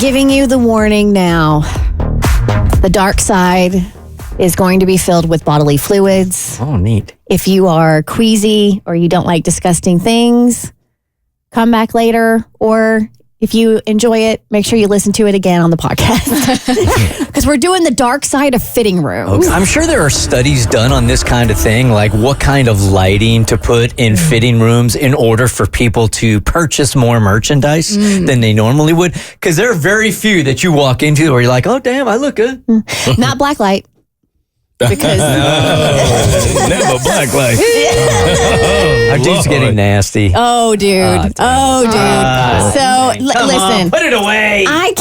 giving you the warning now. The dark side is going to be filled with bodily fluids. Oh, neat. If you are queasy or you don't like disgusting things, come back later. Or if you enjoy it, make sure you listen to it again on the podcast. Because we're doing the dark side of fitting rooms. Okay. I'm sure there are studies done on this kind of thing, like what kind of lighting to put in fitting rooms in order for people to purchase more merchandise than they normally would. Because there are very few that you walk into where you're like, oh, damn, I look good. Not black light. Because never black light. Our dude's getting nasty. Oh, dude. So listen. Put it away. I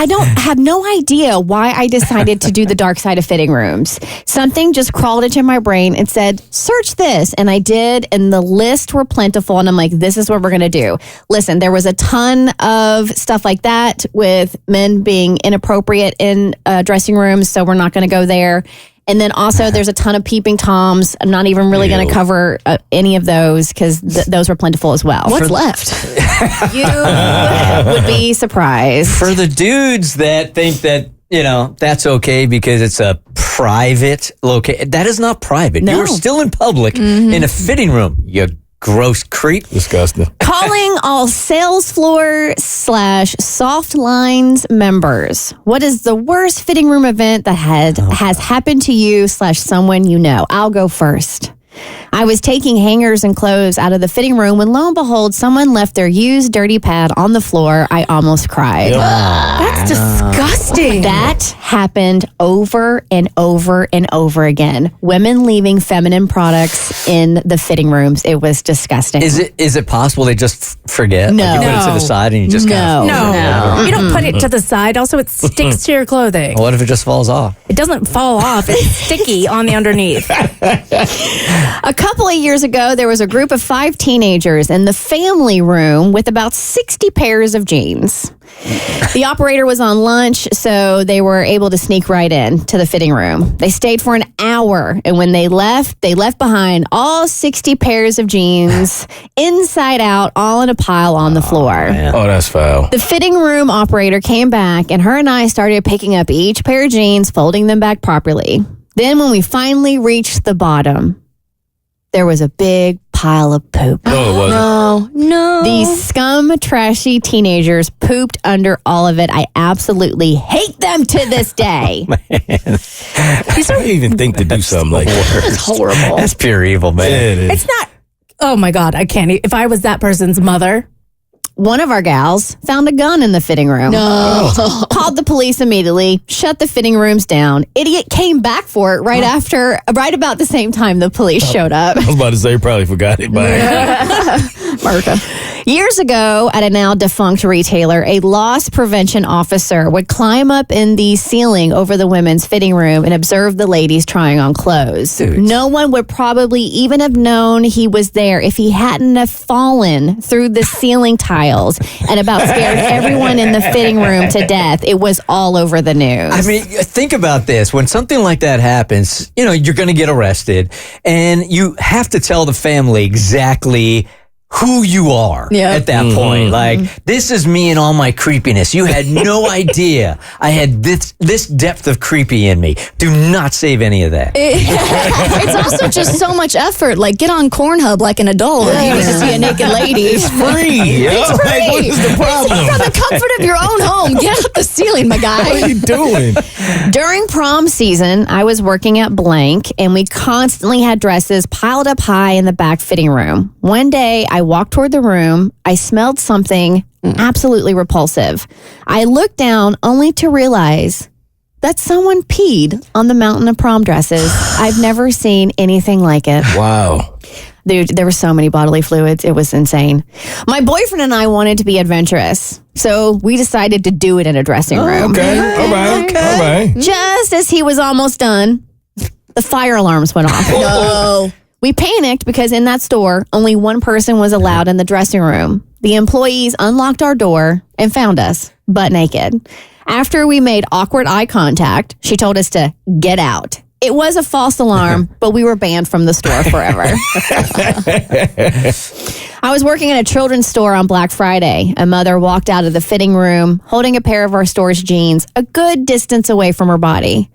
don't have no idea why I decided to do the dark side of fitting rooms. Something just crawled into my brain and said, search this. And I did. And the lists were plentiful. And I'm like, this is what we're going to do. Listen, there was a ton of stuff like that with men being inappropriate in dressing rooms. So we're not going to go there. And then also there's a ton of peeping Toms. I'm not even really going to cover any of those because those were plentiful as well. What's left? You would be surprised. For the dudes that think that, that's okay because it's a private location. That is not private. No. You are still in public in a fitting room. You gross creep. Disgusting. Calling all sales floor / soft lines members. What is the worst fitting room event that has happened to you / someone you know? I'll go first. I was taking hangers and clothes out of the fitting room when lo and behold, someone left their used dirty pad on the floor. I almost cried. Yep. That's disgusting. That happened over and over and over again. Women leaving feminine products in the fitting rooms. It was disgusting. Is it possible they just forget? No. Like you put it to the side and you just kind of... No. You don't put it to the side. Also, it sticks to your clothing. What if it just falls off? It doesn't fall off. It's sticky on the underneath. A couple of years ago, there was a group of 5 teenagers in the family room with about 60 pairs of jeans. The operator was on lunch, so they were able to sneak right in to the fitting room. They stayed for an hour, and when they left behind all 60 pairs of jeans, inside out, all in a pile on the floor. Man. Oh, that's foul. The fitting room operator came back, and her and I started picking up each pair of jeans, folding them back properly. Then when we finally reached the bottom, there was a big pile of poop. No, it wasn't. No. These scum, trashy teenagers pooped under all of it. I absolutely hate them to this day. You don't even think to do something like that. That's horrible. That's pure evil, man. Yeah, it is. It's not. Oh my God, I can't. If I was that person's mother. One of our gals found a gun in the fitting room. No. Called the police immediately, shut the fitting rooms down. Idiot came back for it right about the same time the police showed up. I was about to say, probably forgot it by America. Years ago, at a now defunct retailer, a loss prevention officer would climb up in the ceiling over the women's fitting room and observe the ladies trying on clothes. Dude. No one would probably even have known he was there if he hadn't have fallen through the ceiling tiles and about scared everyone in the fitting room to death. It was all over the news. I mean, think about this. When something like that happens, you're going to get arrested, and you have to tell the family exactly who you are at that point. Like, this is me and all my creepiness. You had no idea I had this depth of creepy in me. Do not save any of that. It's also just so much effort. Like, get on Pornhub like an adult if you need to see a naked lady. It's free. It's free. Like, what is the problem? From the comfort of your own home. Get up the ceiling, my guy. What are you doing? During prom season, I was working at blank, and we constantly had dresses piled up high in the back fitting room. One day, I walked toward the room. I smelled something absolutely repulsive. I looked down only to realize that someone peed on the mountain of prom dresses. I've never seen anything like it. Wow. Dude, there were so many bodily fluids. It was insane. My boyfriend and I wanted to be adventurous, so we decided to do it in a dressing room. Okay. All right. Just as he was almost done, the fire alarms went off. No. We panicked because in that store, only one person was allowed in the dressing room. The employees unlocked our door and found us, butt naked. After we made awkward eye contact, she told us to get out. It was a false alarm, but we were banned from the store forever. I was working at a children's store on Black Friday. A mother walked out of the fitting room holding a pair of our store's jeans a good distance away from her body.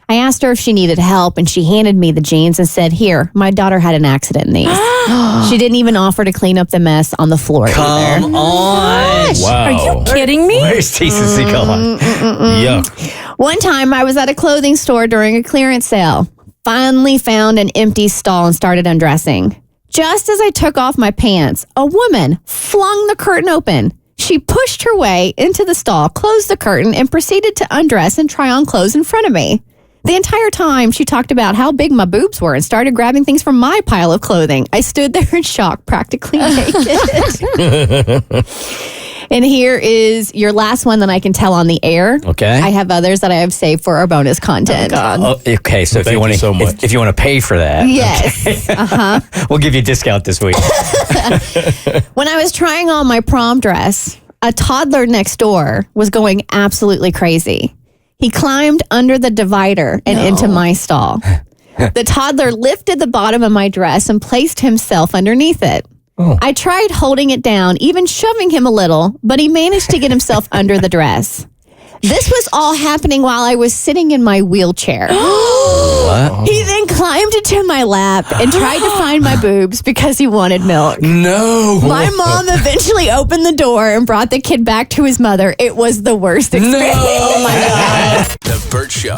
I asked her if she needed help, and she handed me the jeans and said, "Here, my daughter had an accident in these." She didn't even offer to clean up the mess on the floor either. Come on. Wow. Are you kidding me? Where's decency going? Yuck. One time I was at a clothing store during a clearance sale. Finally found an empty stall and started undressing. Just as I took off my pants, a woman flung the curtain open. She pushed her way into the stall, closed the curtain, and proceeded to undress and try on clothes in front of me. The entire time, she talked about how big my boobs were and started grabbing things from my pile of clothing. I stood there in shock, practically naked. And here is your last one that I can tell on the air. Okay. I have others that I have saved for our bonus content. Oh, God. Oh, okay, so if Thank you want you so much. if you want to pay for that, Yes. we'll give you a discount this week. When I was trying on my prom dress, a toddler next door was going absolutely crazy. He climbed under the divider and into my stall. The toddler lifted the bottom of my dress and placed himself underneath it. I tried holding it down, even shoving him a little, but he managed to get himself under the dress. This was all happening while I was sitting in my wheelchair. What? He then climbed into my lap and tried to find my boobs because he wanted milk. No. My mom eventually opened the door and brought the kid back to his mother. It was the worst experience. Oh my God. The Bert Show.